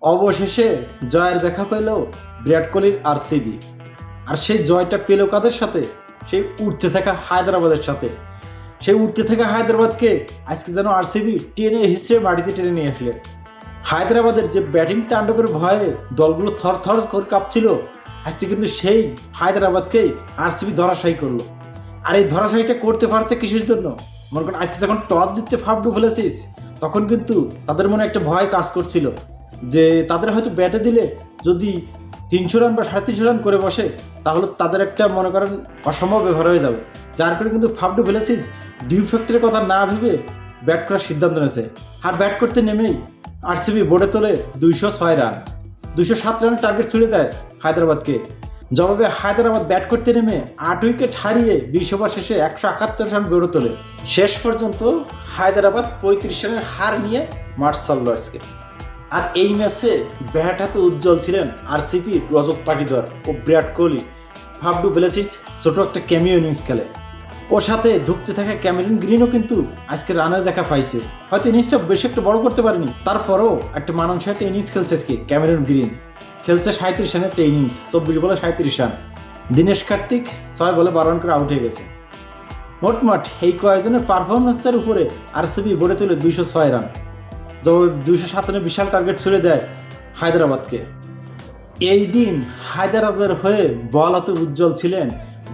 অবশেষে জয়ের দেখা পেল বিরাট কোহলির আরসিবি। আর সেই জয়টা পেল কাদের সাথে? সেই উঠতে থাকা হায়দ্রাবাদের সাথে। সেই উঠতে থাকা হায়দ্রাবাদকে আজকে যেন আরসিবি টেনে হিসেবে মাটিতে টেনে নিয়ে আসলে। হায়দ্রাবাদের যে ব্যাটিং তাণ্ডবের ভয়ে দলগুলো থর থর করে কাঁপছিল, আজকে কিন্তু সেই হায়দ্রাবাদকেই আরসিবি ধরাশায়ী করলো। আর এই ধরাশায়ীটা করতে পারছে কিসের জন্য? মনে করেন আজকে যখন টস জিততে ফাফ ডুপ্লেসিস, তখন কিন্তু তাদের মনে একটা ভয় কাজ করছিল যে তাদের হয়তো ব্যাটে দিলে যদি 300 রান বা 350 রান করে বসে, তাহলে তাদের একটা মনে করেন অসম্ভব ব্যবহার হয়ে যাবে। যার কারণে কিন্তু ফাফ ডুপ্লেসিস ডিউ ফ্যাক্টরের কথা না ভেবে ব্যাট করার সিদ্ধান্ত নিয়েছে। আর ব্যাট করতে নেমেই আরসিবি বোর্ডে তোলে 206 রান, 207 রানের টার্গেট ছুড়ে দেয় হায়দ্রাবাদকে। জবাবে হায়দ্রাবাদ ব্যাট করতে নেমে 8 উইকেট হারিয়ে 20 ওভার শেষে 171 রান গড়ে তোলে। শেষ পর্যন্ত হায়দ্রাবাদ 35 রানের হার নিয়ে মাঠ ছাড়ল আজকে। আর এই ম্যাচে ব্যাট হাতে উজ্জ্বল ছিলেন আরসিবি রজত পাটিদার ও বিরাট কোহলি। ফাফ ডুপ্লেসিস ছোট একটা ক্যামিও ইনিংস খেলে। ওর সাথে ঢুকতে থাকা ক্যামেরন গ্রিনও কিন্তু আজকে রানের দেখা পাইছে। হয়তো ইনিংসটা বেশি একটা বড় করতে পারেনি, তারপরও একটা মানানসই একটা ইনিংস খেলছে আজকে ক্যামেরন গ্রিন। খেলছে 37 রানের একটা ইনিংস, 24 বলে 37 রান। দীনেশ কার্তিক 6 বলে 12 রান করে আউট হয়ে গেছে। মোটমাট এই কয়েকজনের পারফরমেন্সের উপরে আরসিবি বোর্ডে তুলে 206 রান। জবাবে 207 বিশাল টার্গেট ছুড়ে দেয় হায়দ্রাবাদকে। এই দিন হায়দ্রাবাদের হয়ে বল হাতে উজ্জ্বল ছিলেন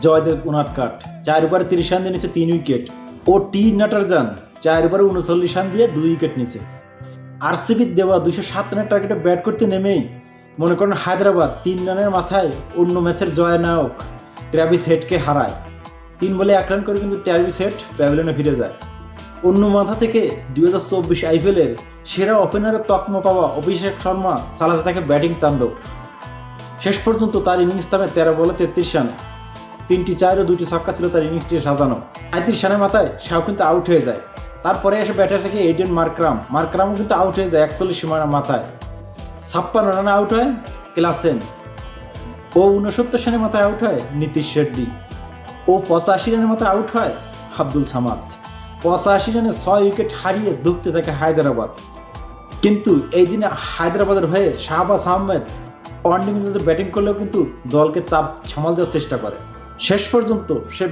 জয়দেব উনাদকাট। 4 ওভারে 30 রান দিয়ে নিচে 3 উইকেট। ও টি নাটারজান 4 ওভারে 39 রান দিয়ে 2 উইকেট নিচে। আরসিবির দেওয়া 207 রানের টার্গেটে ব্যাট করতে নেমেই মনে করেন হায়দ্রাবাদ 3 রানের মাথায় অন্য ম্যাচের জয় নায়ক ট্র্যাভিস হেডকে হারায়। 3 বলে 1 রান করে কিন্তু ট্র্যাভিস হেড প্যাভিলিয়নে ফিরে যায়। অন্য মাথা থেকে 2024 আইপিএলের সেরা ওপেনারের তকমা পাওয়া অভিষেক শর্মা চালাতে থাকে ব্যাটিং তাণ্ডব। শেষ পর্যন্ত তার ইনিংস থামে 13 বলে 33 রানে। 3টি 4 ও 2টি ছক্কা ছিল তার ইনিংসটি সাজানো। 35 রানের মাথায় সেও কিন্তু আউট হয়ে যায়। তারপরে এসে ব্যাটার থেকে এইডেন মার্করামও কিন্তু আউট হয়ে যায় 41 রানের মাথায়। 56 রানে আউট হয় ক্লাসেন। ও 69 রানের মাথায় আউট হয় নীতিশ রেড্ডি। ও 85 রানের মাথায় আউট হয় আব্দুল সামাদ। 85 রানে 6 উইকেট হারিয়ে ঢুকতে থাকে হায়দ্রাবাদ। কিন্তু এই দিনে হায়দ্রাবাদের হয়ে শাহবাজ আহমেদ ওয়ানডে ম্যাচে ব্যাটিং করলেও কিন্তু দলকে চাপ সামাল দেওয়ার চেষ্টা করে। শেষ পর্যন্ত সে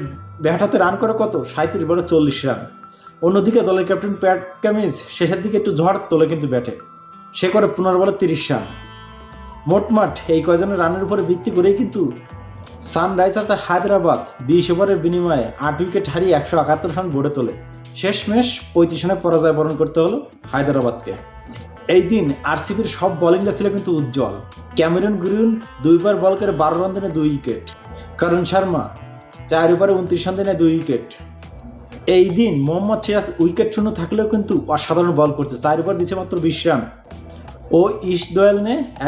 ব্যাট হাতে রান করে কত? 37 বলে 40 রান। অন্যদিকে দলের ক্যাপ্টেন প্যাট কামিন্স শেষের দিকে একটু ঝড় তোলে কিন্তু ব্যাটে। সে করে 15 বলে 30 রান। মোটমাট এই কয়জনের রানের উপরে ভিত্তি করেই কিন্তু সানরাইজার্স হায়দ্রাবাদ 20 ওভারের বিনিময়ে 8 উইকেট হারিয়ে 171 রান গড়ে তোলে। শেষমেশ 35 রানে পরাজয় বরণ করতে হলো হায়দ্রাবাদকে। এই দিন আরসিবির সব বোলিংটা ছিল কিন্তু উজ্জ্বল। ক্যামেরন গ্রিন 2 বার বল করে 12 রান দিয়ে 2 উইকেট। করণ শর্মা 4 ওভারে 29 রান দিয়ে 2 উইকেট। এই দিন মোহাম্মদ সিরাজ উইকেট শূন্য থাকলেও কিন্তু অসাধারণ বল করছে। 4 ওভার দিচ্ছে মাত্র 20 রান। ও ইস্ট দোয়েল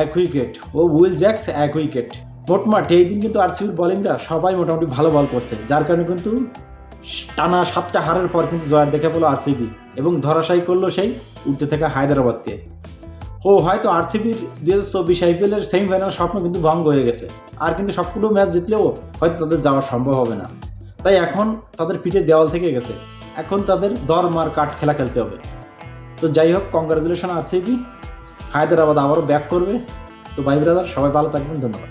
1 উইকেট। ও উইল জ্যাক্স 1 উইকেট। মোটমাট এই দিন কিন্তু আরসিবির বোলিংটা সবাই মোটামুটি ভালো বল করছে, যার কারণে কিন্তু টানা 7টা হারের পর কিন্তু জয়ের দেখা পেল আরসিবি এবং ধরাশায়ী করলো সেই উঠতে থাকা হায়দ্রাবাদকে। হয়তো আরসিবির 2024 আইপিএলের সেমিফাইনাল স্বপ্ন কিন্তু ভঙ্গ হয়ে গেছে। আর কিন্তু সবগুলো ম্যাচ জিতলেও হয়তো তাদের যাওয়া সম্ভব হবে না। তাই এখন তাদের পিঠে দেওয়াল থেকে গেছে। এখন তাদের দর মার কাঠ খেলা খেলতে হবে। তো যাই হোক, কংগ্রাচুলেশন আরসিবি। হায়দ্রাবাদ আবারও ব্যাক করবে। তো ভাই ব্রাদার, সবাই ভালো থাকবেন। ধন্যবাদ।